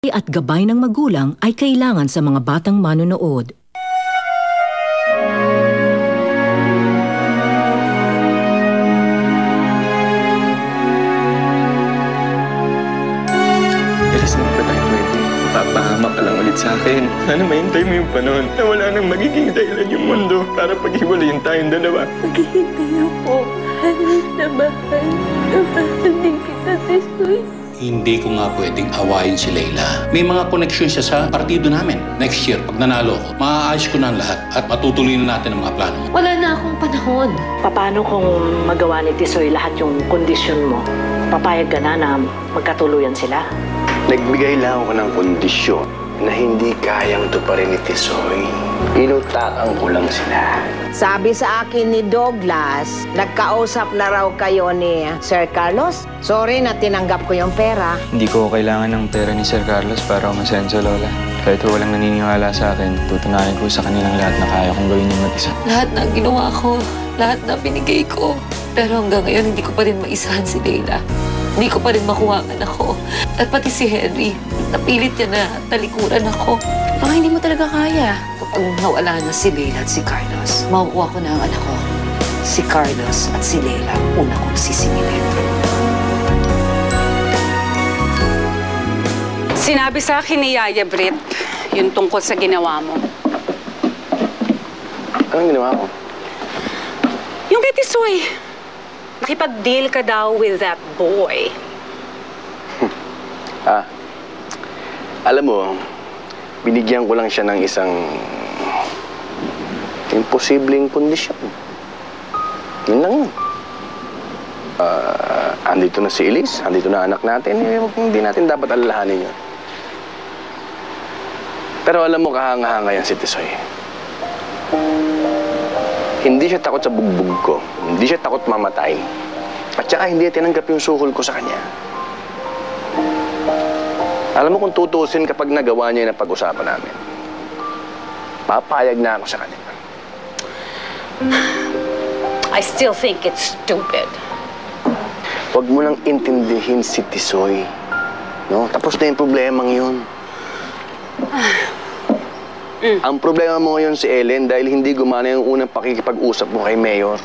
at gabay ng magulang ay kailangan sa mga batang manonood. Elis, hindi pa tayo pwede. Papahamak ka lang ulit sa akin. Sana mahintay mo yung panahon na wala nang magiging dahilan yung mundo para paghiwalayin tayong dalawa. Maghihintay ako. Mahal na mahal. Mahal din kita, Tisoy. Hindi ko nga pwedeng awayin si Leila. May mga koneksyon siya sa partido namin. Next year, pag nanalo ko, maaayos ko na ang lahat at matutuloy na natin ang mga plano mo. Wala na akong panahon. Paano kung magawa ni Tisoy lahat yung kondisyon mo? Papayag ka na magkatuluyan sila? Nagbigay lang ako ng kondisyon na hindi kayang tuparin ni Tisoy. Inutakan ko lang sila. Sabi sa akin ni Douglas, nagkausap na raw kayo ni Sir Carlos. Sorry na tinanggap ko yung pera. Hindi ko kailangan ng pera ni Sir Carlos para umasenso, Lola. Kahit walang naniniwala sa akin, tutunayan ko sa kanilang lahat na kaya kong gawin yung mag-isa. Lahat na ginawa ko, lahat na binigay ko. Pero hanggang ngayon, hindi ko pa rin maisahan si Leila. Hindi ko pa rin makuha ang anak ko. At pati si Henry, napilit niya na talikuran ako. Baka hindi mo talaga kaya. Kapag nawala na si Leila at si Carlos, makukuha ko na ang anak ko. Si Carlos at si Leila ang una kong sisingilin. Sinabi sa akin ni Yaya Brit, yung tungkol sa ginawa mo. Anong ginawa ko? Yung kay Tisoy, nakipag-deal ka daw with that boy. Alam mo, binigyan ko lang siya ng isang imposibleng kondisyon. Yun lang yun. Andito na si Elise, andito na anak natin, hindi natin dapat alalahanin yun. Pero alam mo, kahanga-hanga yan si Tisoy. Hindi siya takot sa bugbog ko. Hindi siya takot mamatay. At saka hindi tinanggap yung suhol ko sa kanya. Alam mo kung tutusin kapag nagawa niya yung napag-usapan namin, papayag na ako sa kanya. I still think it's stupid. Huwag mo lang intindihin si Tisoy. No? Tapos na yung problemang yun. Ang problema mo ngayon si Ellen dahil hindi gumana yung unang pakikipag-usap mo kay Mayor.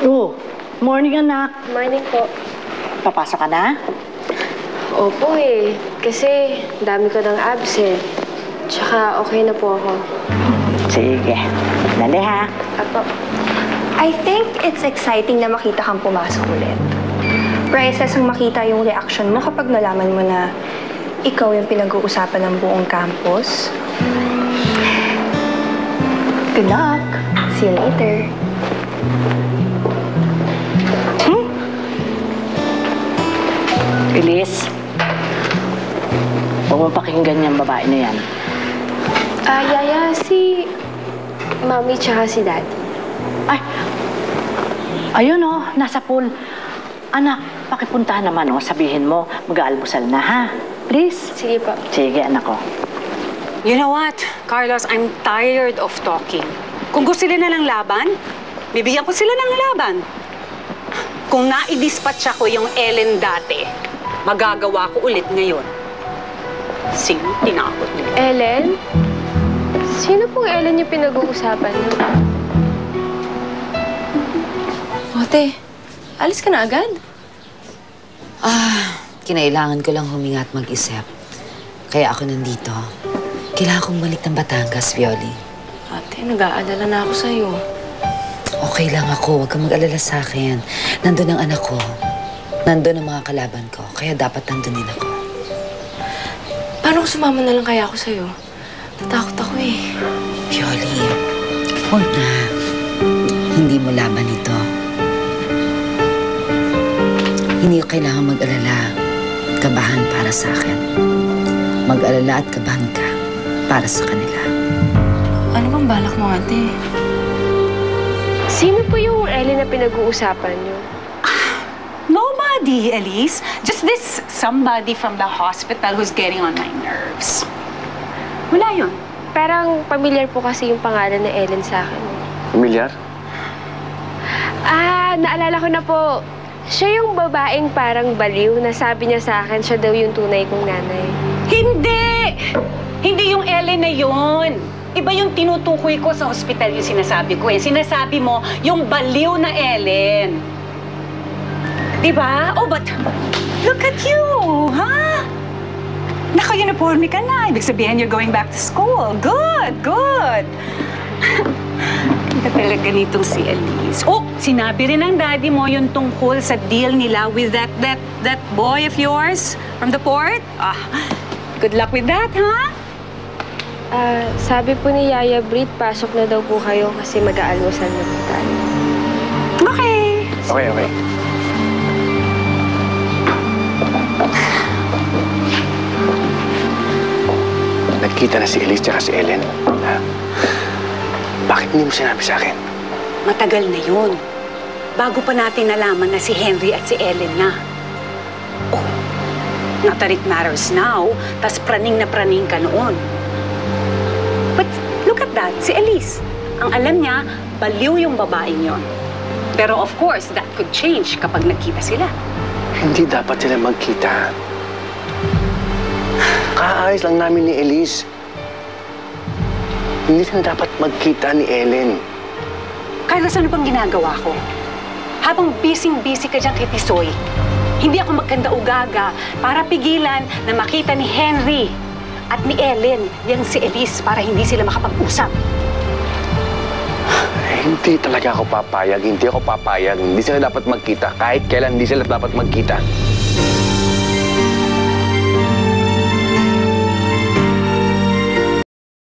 Oh, morning anak. Morning po. Papasok ka na? Opo eh. Kasi dami ko ng absent. Tsaka okay na po ako. Sige. Dali ha. Apo. I think it's exciting na makita kang pumasok ulit. Priceless ang makita yung reaction mo kapag nalaman mo na ikaw yung pinag-uusapan ng buong campus. Good luck. See you later. Elise, huwag mo pakinggan yung babae na yan. Yaya, si Mami tsaka si Daddy. Ay, ayun oh, nasa pool. Anak, pakipuntahan naman oh, sabihin mo, mag-aalmusal na ha. Please. Sige po. Sige, anak ko. You know what, Carlos, I'm tired of talking. Kung gusto nila ng laban, bibigyan ko sila ng laban. Kung naidispatcha ko yung Ellen dati, magagawa ko ulit ngayon. Sino tinakot nila? Ellen? Sino pong Ellen yung pinag-uusapan niyo? Ote, alis ka na agad? Kinailangan ko lang huminga at mag-isip. Kaya ako nandito. Kailangan kong balik ng Batangas, Violi. Ate, nag-aalala na ako sa'yo. Okay lang ako. Huwag kang mag-alala sa akin. Nandun ang anak ko. Nandun ang mga kalaban ko. Kaya dapat nandun din ako. Paano kung sumama na lang kaya ako sa'yo? Natakot ako eh. Violi, huwag na. Hindi mo laban ito. Hindi ko kailangan mag-alala at kabahan para sa akin. Mag-alala at kabahan ka para sa kanila. Ano bang balak mo, ate? Sino po yung Ellen na pinag-uusapan niyo? Nobody, Elise. Just this somebody from the hospital who's getting on my nerves. Wala yun. Parang pamilyar po kasi yung pangalan na Ellen sa akin. Pamilyar? Naalala ko na po. Siya yung babaeng parang baliw na sabi niya sa akin siya daw yung tunay kong nanay. Hindi! Hindi yung Ellen na yun. Iba yung tinutukoy ko sa ospital yung sinasabi ko eh. Sinasabi mo yung baliw na Ellen. Diba? Oh, but look at you, ha? Naka-uniforme ka na. Ibig sabihin you're going back to school. Good, good. Hindi talaga nitong si Elise. Oh, sinabi rin ng daddy mo yung tungkol sa deal nila with that boy of yours from the port. Ah, good luck with that, ha? Sabi po ni Yaya Brit, pasok na daw po kayo kasi mag-aalmusal na po tayo. Okay. Okay. Nagkita na si Elise tsaka si Ellen. Ha? Bakit hindi mo sinabi sa akin? Matagal na yun. Bago pa natin nalaman na si Henry at si Ellen na. Oh, not that it matters now. Tas praning na praning ka noon. But look at that, si Elise. Ang alam niya, baliw yung babaeng yon. Pero of course, that could change kapag nagkita sila. Hindi dapat sila magkita. Kaayos lang namin ni Elise. Hindi sila dapat magkita ni Ellen. Carlos, ano bang ginagawa ko? Habang busy-busy ka dyan kay Tisoy, hindi ako magkanda-ugaga para pigilan na makita ni Henry at ni Ellen yang si Elise para hindi sila makapag-usap. Hindi talaga ako papayag. Hindi ako papayag. Hindi sila dapat magkita. Kahit kailan hindi sila dapat magkita.